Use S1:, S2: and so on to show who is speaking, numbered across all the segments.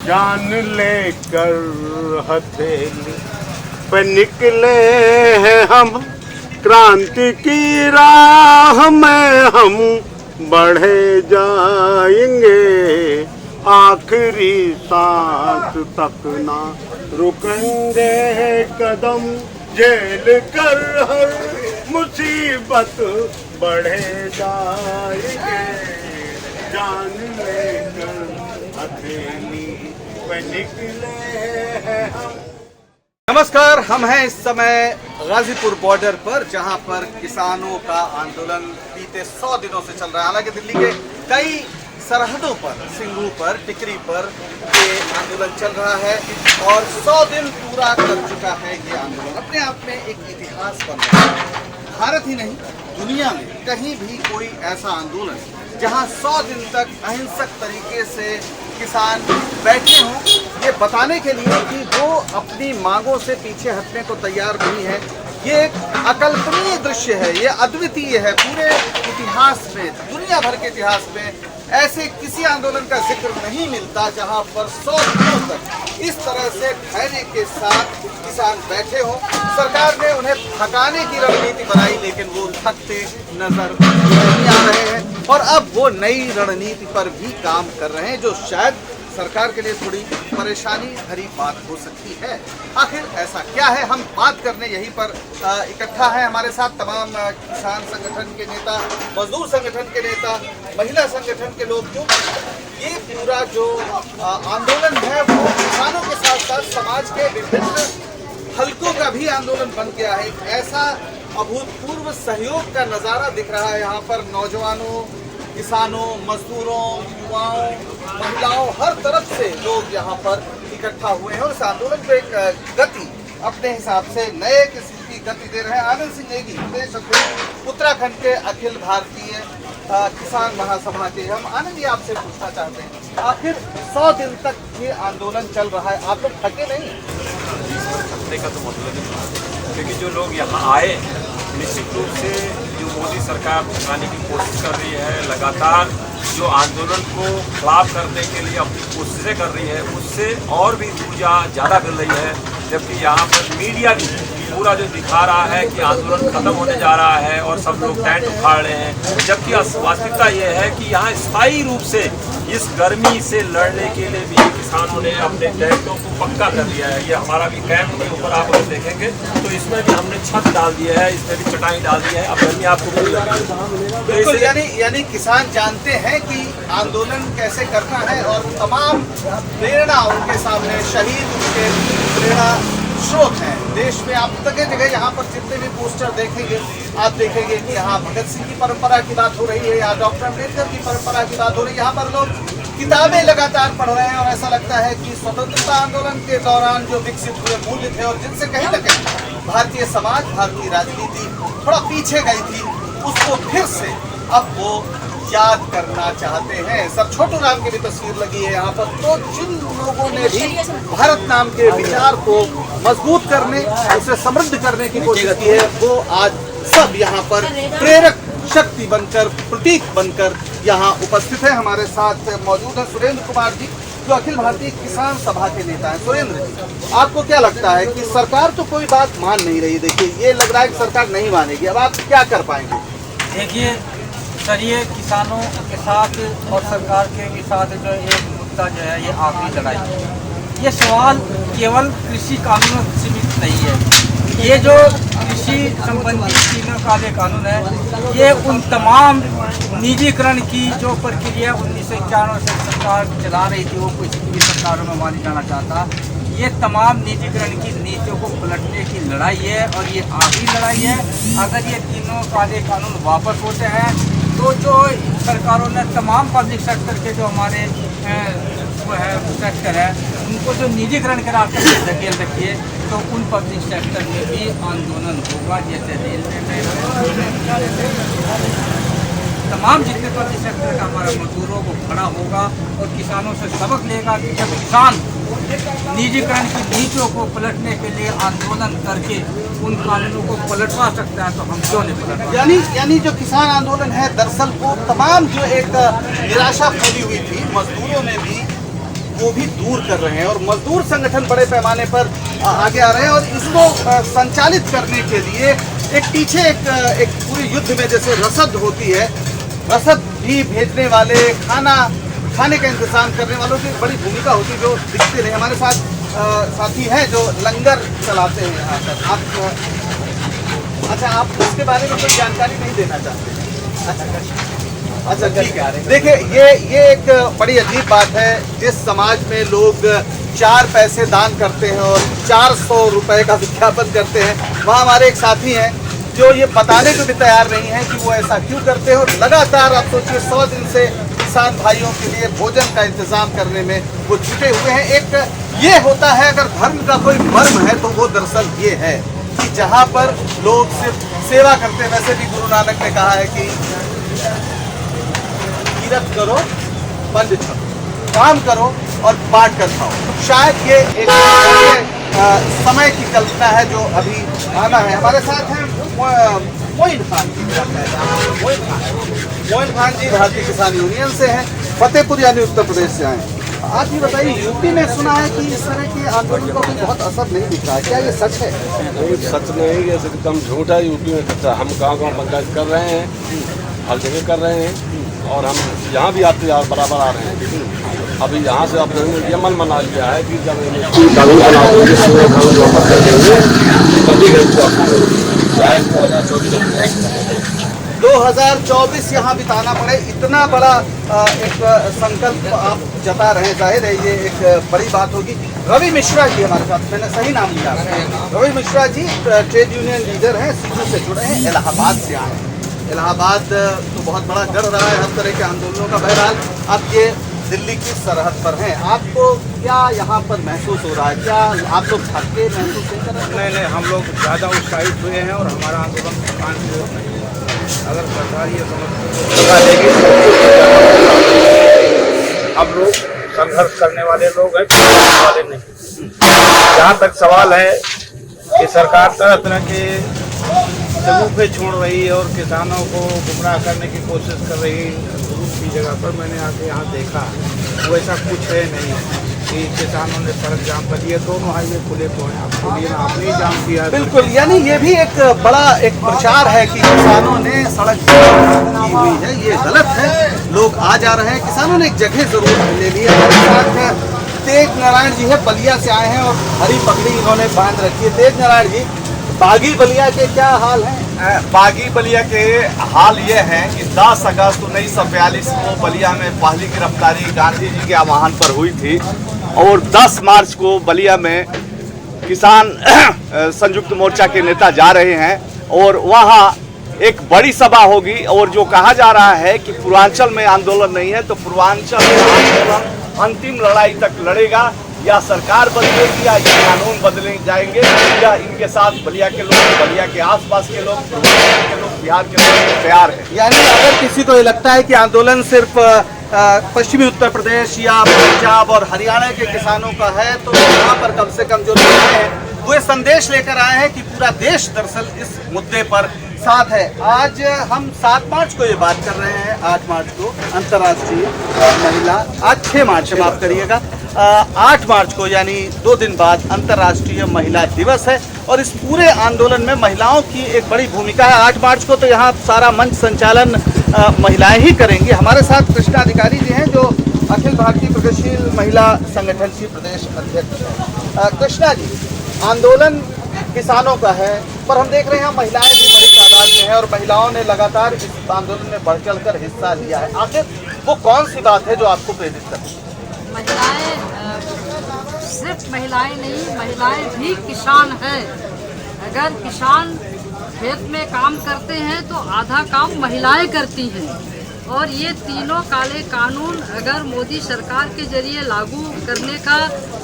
S1: जान लेकर हथेली पे निकले हैं हम, क्रांति की राह में हम बढ़े जाएंगे, आखिरी सांस तक ना रुकेंगे कदम, झेल कर हर मुसीबत बढ़े जाएंगे, जान लेकर हथेली पे निकले हैं हम।
S2: नमस्कार, हम हैं इस समय गाजीपुर बॉर्डर पर, जहां पर किसानों का आंदोलन बीते 100 दिनों से चल रहा है। हालांकि दिल्ली के कई सरहदों पर, सिंगू पर, टिकरी पर ये आंदोलन चल रहा है और 100 दिन पूरा कर चुका है ये आंदोलन। अपने आप में एक इतिहास बन रहा है। भारत ही नहीं, दुनिया में कहीं भी कोई ऐसा आंदोलन जहां 100 दिन तक अहिंसक तरीके से किसान बैठे हों, ये बताने के लिए कि वो अपनी मांगों से पीछे हटने को तैयार नहीं है। ये एक अकल्पनीय दृश्य है, ये अद्वितीय है। पूरे इतिहास में, दुनिया भर के इतिहास में ऐसे किसी आंदोलन का जिक्र नहीं मिलता जहां पर 100 दिनों तक इस तरह से धैर्य के साथ किसान बैठे हों। सरकार ने उन्हें थकाने की रणनीति बनाई, लेकिन वो थकते नजर नहीं आ रहे हैं और अब वो नई रणनीति पर भी काम कर रहे हैं, जो शायद सरकार के लिए थोड़ी परेशानी भरी बात हो सकती है। आखिर ऐसा क्या है, हम बात करने यहीं पर इकट्ठा है। हमारे साथ तमाम किसान संगठन के नेता, मजदूर संगठन के नेता, महिला संगठन के लोग। जो ये पूरा जो आंदोलन है वो किसानों के साथ साथ समाज के विभिन्न हलकों का भी आंदोलन बन गया है। एक ऐसा अभूतपूर्व सहयोग का नज़ारा दिख रहा है यहाँ पर। नौजवानों, किसानों, मजदूरों, युवाओं, महिलाओं, हर तरफ से लोग यहाँ पर इकट्ठा हुए हैं और इस आंदोलन को एक गति अपने हिसाब से नए किस्म की गति दे रहे हैं। आनंद सिंह नेगी, प्रदेश अध्यक्ष उत्तराखंड के अखिल भारतीय किसान महासभा के। हम आनंद जी आपसे पूछना चाहते हैं, आखिर 100 दिन तक ये आंदोलन चल रहा है, आप लोग थके नहीं?
S3: थकने का तो मतलब नहीं, क्योंकि जो लोग यहाँ आए निश्चित रूप से जो मोदी सरकार चलाने की कोशिश कर रही है, लगातार जो आंदोलन को खिलाफ करने के लिए अपनी कोशिशें कर रही है, उससे और भी ऊर्जा ज़्यादा मिल रही है। जबकि यहाँ पर मीडिया भी पूरा जो दिखा रहा है कि आंदोलन खत्म होने जा रहा है और सब लोग टेंट उखाड़ रहे हैं, जबकि वास्तविकता ये है कि यहाँ स्थायी रूप से इस गर्मी से लड़ने के लिए भी किसानों ने अपने टेंटों को पक्का कर दिया है। ये हमारा भी कैंप के ऊपर आप लोग देखेंगे तो इसमें भी हमने छत डाल दी है, इसमें भी चटाई डाल दी है। अब गर्मी आपको पूरी लगेगी।
S2: तो यानी किसान जानते हैं कि आंदोलन कैसे करना है और तमाम प्रेरणा उनके सामने, शहीद उनके प्रेरणा स्रोत हैं। देश में आप जगह जगह यहाँ पर जितने भी पोस्टर देखेंगे, आप देखेंगे कि यहाँ भगत सिंह की परंपरा की बात हो रही है या डॉक्टर अम्बेडकर की परंपरा की बात हो रही है। यहाँ पर लोग किताबें लगातार पढ़ रहे हैं और ऐसा लगता है कि स्वतंत्रता आंदोलन के दौरान जो विकसित हुए मूल्य थे और जिनसे कहीं न कहीं भारतीय समाज, भारतीय राजनीति थोड़ा पीछे गई थी, उसको फिर से अब वो याद करना चाहते हैं। सर छोटू राम की भी तस्वीर लगी है यहाँ पर। तो जिन लोगों ने भी भारत नाम के विचार को मजबूत करने, उसे समृद्ध करने की कोशिश की है, वो आज सब यहाँ पर प्रेरक शक्ति बनकर, प्रतीक बनकर यहाँ उपस्थित है। हमारे साथ मौजूद है सुरेंद्र कुमार जी, जो अखिल भारतीय किसान सभा के नेता हैं। सुरेंद्र जी, आपको क्या लगता है कि सरकार तो कोई बात मान नहीं रही? देखिए, ये लग रहा है कि सरकार नहीं मानेगी, अब आप क्या कर पाएंगे?
S4: देखिए सर, ये किसानों के साथ और सरकार के साथ जो एक मुद्दा जो है, ये आखिरी लड़ाई है। ये सवाल केवल कृषि कानूनों से सीमित नहीं है। ये जो कृषि संबंधी तीनों काले कानून है, ये उन तमाम निजीकरण की जो प्रक्रिया 1991 से सरकार चला रही थी, वो किसी भी सरकारों में मानी जाना चाहता, ये तमाम निजीकरण की नीतियों को पलटने की लड़ाई है और ये आखिरी लड़ाई है। अगर ये तीनों काले कानून वापस होते हैं तो जो सरकारों ने तमाम पब्लिक सेक्टर के जो हमारे वो है सेक्टर है, उनको जो निजीकरण के रास्ते में धकेल रखी है, तो उन पब्लिक सेक्टर में भी आंदोलन होगा। जैसे रेलवे में, तमाम जितने पब्लिक सेक्टर का हमारा मजदूरों को खड़ा होगा और किसानों से सबक लेगा कि जब किसान निजीकरण की नीतियों को पलटने के लिए आंदोलन करके उन कानूनों को पलटवा सकता है, तो हम क्यों नहीं पलटवा?
S2: यानी जो किसान आंदोलन है, दरअसल वो तमाम जो एक निराशा फैली हुई थी मजदूरों में भी, वो भी दूर कर रहे हैं और मजदूर संगठन बड़े पैमाने पर आगे आ रहे हैं और इसको संचालित करने के लिए एक पीछे एक पूरे युद्ध में जैसे रसद होती है, रसद भी भेजने वाले, खाने का इंतजाम करने वालों की बड़ी भूमिका होती है जो दिखते रहे। हमारे साथ साथी हैं जो लंगर चलाते हैं यहाँ पर। आप अच्छा, आप इसके बारे में कोई जानकारी नहीं देना चाहते? अच्छा ठीक है। देखिए ये एक बड़ी अजीब बात है, जिस समाज में लोग 4 पैसे दान करते हैं और 400 रुपए का विज्ञापन करते हैं, वहाँ हमारे एक साथी हैं जो ये बताने को भी तैयार नहीं है कि वो ऐसा क्यों करते हैं और लगातार आप सोचिए 100 दिन से किसान भाइयों के लिए भोजन का इंतजाम करने में वो जुटे हुए हैं। एक ये होता है, अगर धर्म का कोई मर्म है तो वो दरअसल ये है कि जहाँ पर लोग सिर्फ सेवा करते हैं। वैसे भी गुरु नानक ने कहा है कि तीरथ करो, पंज छको, काम करो और बांट कर खाओ। शायद ये एक समय की कल्पना है जो अभी आना है। हमारे साथ हैं मोइन खान जी। मोइन खान जी भारतीय किसान यूनियन से हैं, फतेहपुर यानी उत्तर प्रदेश से आए। आप ये बताइए, यूपी में सुना है कि इस तरह के आंदोलन को भी बहुत असर नहीं दिख रहा है, क्या ये सच है?
S5: सच नहीं, ये एकदम झूठ है। यूपी में सच है। हम गाँव पंचायत कर रहे हैं, हर जगह कर रहे हैं और हम यहाँ भी आते बराबर आ रहे हैं। अभी यहाँ से अब ये मन मना लिया है कि जब
S2: 2024 यहाँ बिताना पड़े, इतना बड़ा एक संकल्प आप जता रहे हैं। जाहिर है ये एक बड़ी बात होगी। रवि मिश्रा जी हमारे साथ, मैंने सही नाम लिया? Ravi Mishra ji trade union leader हैं, सीजू से जुड़े हैं, इलाहाबाद से आए हैं। इलाहाबाद तो बहुत बड़ा गढ़ रहा है हर तरह के आंदोलनों का। बहरहाल आप ये दिल्ली की सरहद पर हैं, आपको क्या यहाँ पर महसूस हो रहा है? क्या आप लोग थके महसूस नहीं कर रहे हैं?
S6: नहीं, हम लोग ज़्यादा उत्साहित हुए हैं और हमारा आंदोलन थकान की ओर नहीं है। अगर सरकार ये समझ लेगी, हम लोग संघर्ष करने वाले लोग हैं, करने वाले नहीं। जहाँ तक सवाल है कि सरकार तरह तरह के समूह छोड़ रही है और किसानों को गुमराह करने की कोशिश कर रही है की जगह पर, मैंने आके यहाँ देखा वो ऐसा कुछ है नहीं कि किसानों ने सड़क जाम कर दिया। दोनों हाईवे खुले तो हैं, आपको लिए आपने ही जाम किया है।
S2: बिल्कुल, यानी ये भी एक बड़ा एक प्रचार है कि किसानों ने सड़क की हुई है, ये गलत है। लोग आ जा रहे हैं, किसानों ने एक जगह जरूर ले ली है। तेज नारायण जी है, बलिया से आए हैं और हरी पगड़ी इन्होंने बांध रखी है। तेज नारायण जी, बागी बलिया के क्या हाल है?
S7: बागी बलिया के हाल ये है कि 10 अगस्त 1942 को बलिया में पहली गिरफ्तारी गांधी जी के आह्वान पर हुई थी और 10 मार्च को बलिया में किसान संयुक्त मोर्चा के नेता जा रहे हैं और वहाँ एक बड़ी सभा होगी। और जो कहा जा रहा है कि पूर्वांचल में आंदोलन नहीं है, तो पूर्वांचल में आंदोलन अंतिम लड़ाई तक लड़ेगा। या सरकार बदलेगी या ये कानून बदले जाएंगे, या इनके साथ बलिया के लोग, बलिया के आसपास के लोग, बिहार के लोग तैयार हैं।
S2: यानी अगर किसी को ये लगता है कि आंदोलन सिर्फ पश्चिमी उत्तर प्रदेश या पंजाब और हरियाणा के किसानों का है, तो यहाँ पर कम से कम जो लोग हैं वो ये संदेश लेकर आए हैं कि पूरा देश दरअसल इस मुद्दे पर साथ है। आज हम 7 मार्च को ये बात कर रहे हैं, 8 मार्च को अंतर्राष्ट्रीय महिला, आज 6 मार्च माफ करिएगा, 8 मार्च को यानी 2 दिन बाद अंतर्राष्ट्रीय महिला दिवस है और इस पूरे आंदोलन में महिलाओं की एक बड़ी भूमिका है। 8 मार्च को तो यहाँ सारा मंच संचालन महिलाएं ही करेंगी। हमारे साथ कृष्णा अधिकारी जी हैं जो अखिल भारतीय प्रगतिशील महिला संगठन की प्रदेश अध्यक्ष हैं। कृष्णा जी, आंदोलन किसानों का है पर हम देख रहे हैं महिलाएं भी बड़ी तादाद में हैं और महिलाओं ने लगातार इस आंदोलन में बढ़ चढ़ कर हिस्सा लिया है। आखिर वो कौन सी बात है जो आपको प्रेरित करती है?
S8: महिलाएं सिर्फ महिलाएं नहीं, महिलाएं भी किसान हैं। अगर किसान खेत में काम करते हैं तो आधा काम महिलाएं करती हैं और ये तीनों काले कानून अगर मोदी सरकार के जरिए लागू करने का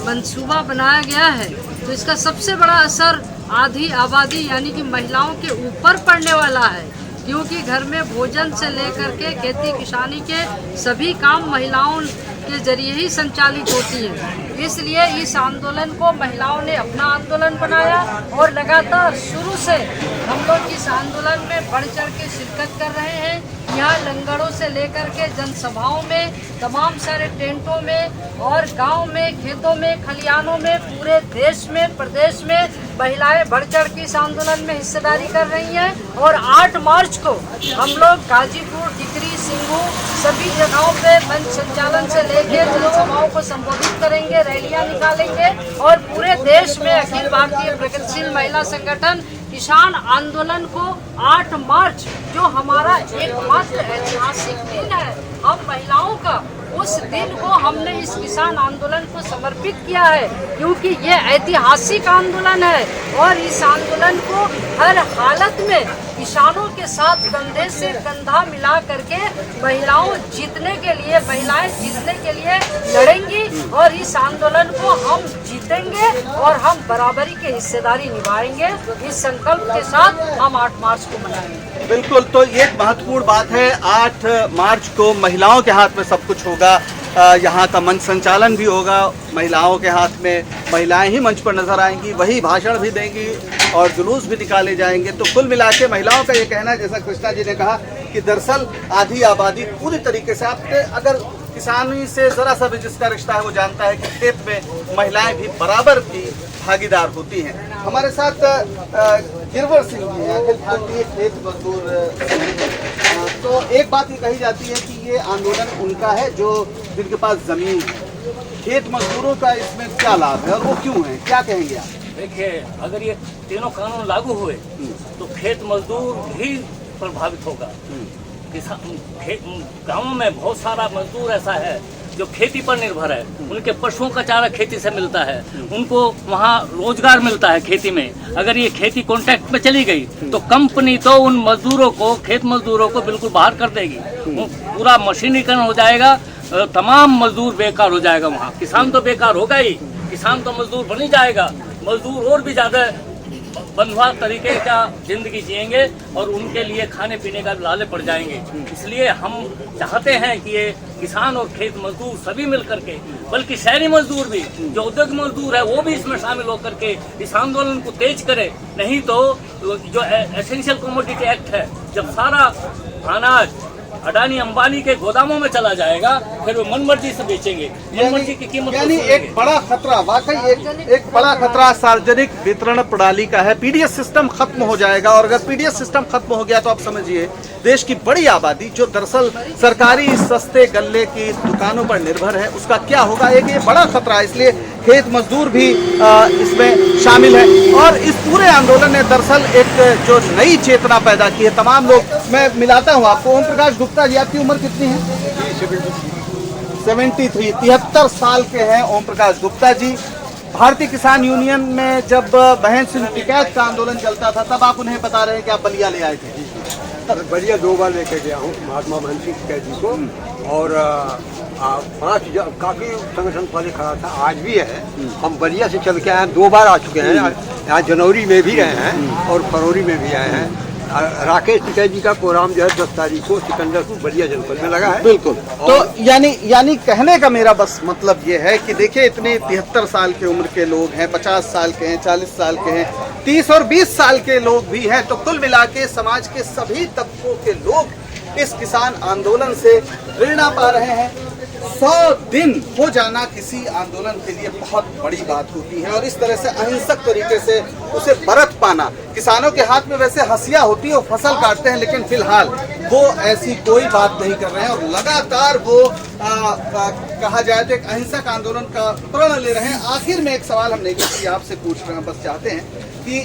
S8: मंसूबा बनाया गया है तो इसका सबसे बड़ा असर आधी आबादी यानी कि महिलाओं के ऊपर पड़ने वाला है, क्योंकि घर में भोजन से लेकर के खेती किसानी के सभी काम महिलाओं के जरिए ही संचालित होती है। इसलिए इस आंदोलन को महिलाओं ने अपना आंदोलन बनाया और लगातार शुरू से हम लोग इस आंदोलन में बढ़ चढ़ के शिरकत कर रहे हैं। यहाँ लंगरों से लेकर के जनसभाओं में, तमाम सारे टेंटों में और गांव में, खेतों में, खलिहानों में, पूरे देश में, प्रदेश में महिलाएं बढ़ चढ़ के इस आंदोलन में हिस्सेदारी कर रही हैं। और 8 मार्च को हम लोग गाजीपुर, टिकरी, सिंगू सभी जगहों पे मंच संचालन से लेकर जनसभाओं को संबोधित करेंगे, रैलियां निकालेंगे और पूरे देश में अखिल भारतीय प्रगतिशील महिला संगठन किसान आंदोलन को 8 मार्च जो हमारा एकमात्र ऐतिहासिक दिन है, हम महिलाओं का, उस दिन को हमने इस किसान आंदोलन को समर्पित किया है, क्योंकि ये ऐतिहासिक आंदोलन है और इस आंदोलन को हर हालत में किसानों के साथ कंधे से कंधा मिला करके महिलाएं जीतने के लिए लड़ेंगी और इस आंदोलन को हम जीतेंगे और हम बराबरी की हिस्सेदारी निभाएंगे। इस संकल्प के साथ हम 8 मार्च को मनाएंगे।
S2: बिल्कुल, तो ये महत्वपूर्ण बात है। 8 मार्च को महिलाओं के हाथ में सब कुछ होगा, यहाँ का मंच संचालन भी होगा महिलाओं के हाथ में, महिलाएं ही मंच पर नजर आएंगी, वही भाषण भी देंगी और जुलूस भी निकाले जाएंगे। तो कुल मिला के महिलाओं का ये कहना है, जैसा कृष्णा जी ने कहा, कि दरअसल आधी आबादी पूरी तरीके से, आपके अगर किसानी से जरा सा भी जिसका रिश्ता है वो जानता है कि खेत में महिलाएं भी बराबर की भागीदार होती हैं। हमारे साथ गिरवर सिंह जी हैं, अखिल भारतीय खेत मजदूर। तो एक बात ये कही जाती है कि ये आंदोलन उनका है जो जिनके पास जमीन, खेत मजदूरों का इसमें क्या लाभ है और वो क्यों है, क्या कहेंगे आप?
S9: देखिए, अगर ये तीनों कानून लागू हुए तो खेत मजदूर भी प्रभावित होगा। गाँव में बहुत सारा मजदूर ऐसा है जो खेती पर निर्भर है, उनके पशुओं का चारा खेती से मिलता है, उनको वहाँ रोजगार मिलता है खेती में। अगर ये खेती कॉन्ट्रैक्ट में चली गई तो कंपनी तो उन मजदूरों को, खेत मजदूरों को बिल्कुल बाहर कर देगी, पूरा मशीनीकरण हो जाएगा, तमाम मजदूर बेकार हो जाएगा। वहाँ किसान तो बेकार होगा ही, किसान तो मजदूर बन ही जाएगा, मजदूर और भी ज्यादा बंधुआ तरीके का जिंदगी जिएंगे और उनके लिए खाने पीने का लाले पड़ जाएंगे। इसलिए हम चाहते हैं कि ये किसान और खेत मजदूर सभी मिल करके, बल्कि शहरी मजदूर भी, जो उद्योग मजदूर है वो भी इसमें शामिल होकर के इस आंदोलन को तेज करे। नहीं तो जो एसेंशियल कमोडिटी एक्ट है, जब सारा अनाज अडानी अंबानी के गोदामों में चला जाएगा, फिर वो मनमर्जी से बेचेंगे, मनमर्जी की कीमत।
S2: यानी एक बड़ा खतरा, वाकई एक बड़ा खतरा सार्वजनिक वितरण प्रणाली का है। पीडीएस सिस्टम खत्म हो जाएगा और अगर पीडीएस सिस्टम खत्म हो गया तो आप समझिए देश की बड़ी आबादी जो दरअसल सरकारी सस्ते गल्ले की दुकानों पर निर्भर है, उसका क्या होगा, एक ये बड़ा खतरा है। इसलिए खेत मजदूर भी इसमें शामिल है और इस पूरे आंदोलन ने दरअसल एक जो नई चेतना पैदा की है। तमाम लोग, मैं मिलाता हूँ आपको, ओम प्रकाश गुप्ता जी, आपकी उम्र कितनी है? 73, 73 साल के हैं ओम प्रकाश गुप्ता जी। भारतीय किसान यूनियन में जब बहन सिंह टिकैत का आंदोलन चलता था तब आप उन्हें बता रहे हैं कि आप बलिया ले आए थे।
S10: बलिया 2 बार लेके गया हूँ महात्मा बहन सिंह टिकैत जी को, और 5 काफी संगठन वाले खड़ा था, आज भी है। हम बलिया से चल के आए, 2 बार आ चुके हैं, यहाँ जनवरी में भी रहे हैं और फरवरी में भी आए हैं। राकेश टिकैत जी का प्रोग्राम जो है 10 तारीख को सिकंदरपुर बलिया जनपद में लगा है।
S2: बिल्कुल, तो यानी कहने का मेरा बस मतलब ये है कि देखिए, इतने 73 साल की उम्र के लोग हैं, 50 साल के हैं, 40 साल के हैं, 30 और 20 साल के लोग भी हैं। तो कुल मिला के समाज के सभी तबकों के लोग इस किसान आंदोलन से प्रेरणा पा रहे हैं। 100 दिन हो जाना किसी आंदोलन के लिए बहुत बड़ी बात होती है और इस तरह से अहिंसक तरीके से उसे बरत पाना। किसानों के हाथ में वैसे हंसिया होती है, वो फसल काटते हैं, लेकिन फिलहाल वो ऐसी कोई बात नहीं कर रहे हैं और लगातार वो कहा जाए तो एक अहिंसक आंदोलन का प्रण ले रहे हैं। आखिर में एक सवाल हम नहीं आपसे पूछ रहे हैं, बस चाहते हैं कि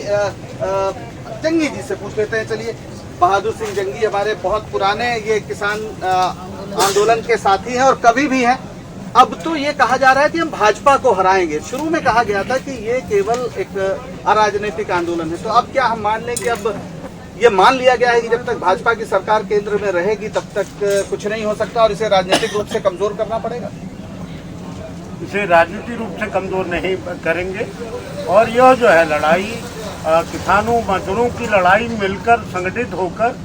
S2: जंगी जी से पूछ लेते हैं। चलिए, बहादुर सिंह जंगी हमारे बहुत पुराने ये किसान आंदोलन के साथी हैं और कभी भी हैं। अब तो ये कहा जा रहा है कि हम भाजपा को हराएंगे। शुरू में कहा गया था कि ये केवल एक अराजनीतिक आंदोलन है, तो अब क्या हम मान लें कि अब ये मान लिया गया है कि जब तक भाजपा की सरकार केंद्र में रहेगी तब तक कुछ नहीं हो सकता और इसे राजनीतिक रूप से कमजोर करना पड़ेगा?
S1: इसे राजनीतिक रूप से कमजोर नहीं करेंगे और यह जो है लड़ाई किसानों मजदूरों की लड़ाई मिलकर संगठित होकर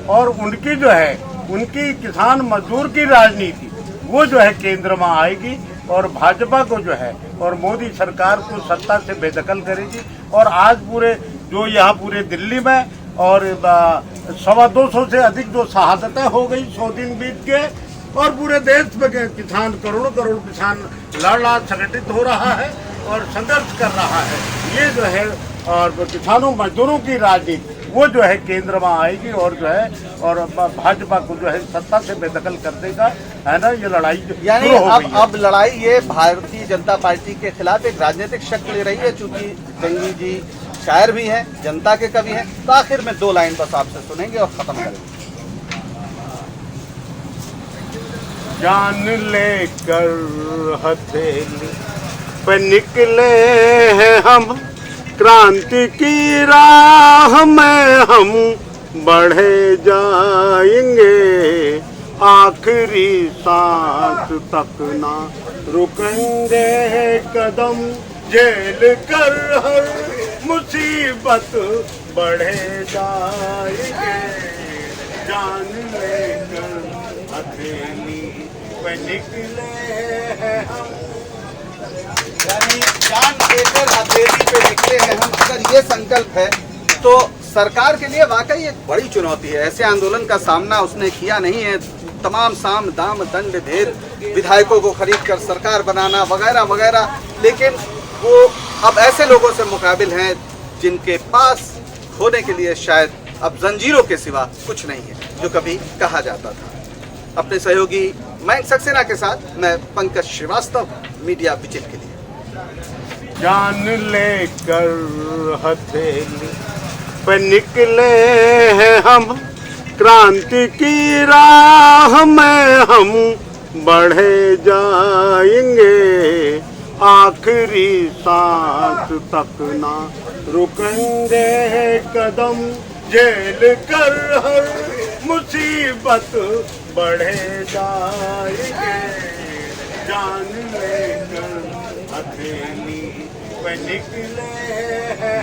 S1: और उनकी जो है उनकी किसान मजदूर की राजनीति वो जो है केंद्र में आएगी और भाजपा को जो है और मोदी सरकार को सत्ता से बेदखल करेगी। और आज पूरे जो यहाँ पूरे दिल्ली में और 225 से अधिक जो शहादतें हो गई, 100 दिन बीत गए और पूरे देश में के किसान करोड़ों करोड़ किसान लड़ रहा, संगठित हो रहा है और संघर्ष कर रहा है। ये जो है और किसानों मजदूरों की राजनीति वो जो है केंद्र में आएगी और जो है और भाजपा को जो है सत्ता से बेदखल कर देगा, है ना। ये लड़ाई
S2: यानी
S1: शुरू हो गई है।
S2: अब लड़ाई ये भारतीय जनता पार्टी के खिलाफ एक राजनीतिक शक्ल ले रही है। चूंकि जंगी जी शायर भी हैं, जनता के कवि हैं, तो आखिर में 2 लाइन बस आपसे सुनेंगे और खत्म करेंगे।
S1: जान लेकर हथेली पे निकले हैं हम, क्रांति की राह में हम बढ़े जाएंगे, आखिरी सांस तक ना रुकेंगे कदम, झेल कर हर मुसीबत बढ़े जाएंगे, जान लेकर हथेली पे निकले हैं हम।
S2: यानी जान लेकर हथेली पे निकले हैं हम, अगर ये संकल्प है तो सरकार के लिए वाकई एक बड़ी चुनौती है। ऐसे आंदोलन का सामना उसने किया नहीं है। तमाम साम दाम दंड भेद, विधायकों को खरीद कर सरकार बनाना वगैरह वगैरह, लेकिन वो अब ऐसे लोगों से मुकाबिल हैं जिनके पास होने के लिए शायद अब जंजीरों के सिवा कुछ नहीं है, जो कभी कहा जाता था। अपने सहयोगी मयंक सक्सेना के साथ मैं पंकज श्रीवास्तव, मीडिया विजिल के लिए।
S1: जान लेकर हथेली पे निकले हैं हम, क्रांति की राह में हम बढ़े जाएंगे, आखिरी सांस तक ना रुकेंगे कदम, झेल कर हर मुसीबत बढ़े जाएंगे, जान लेकर हथेली पे निकले हैं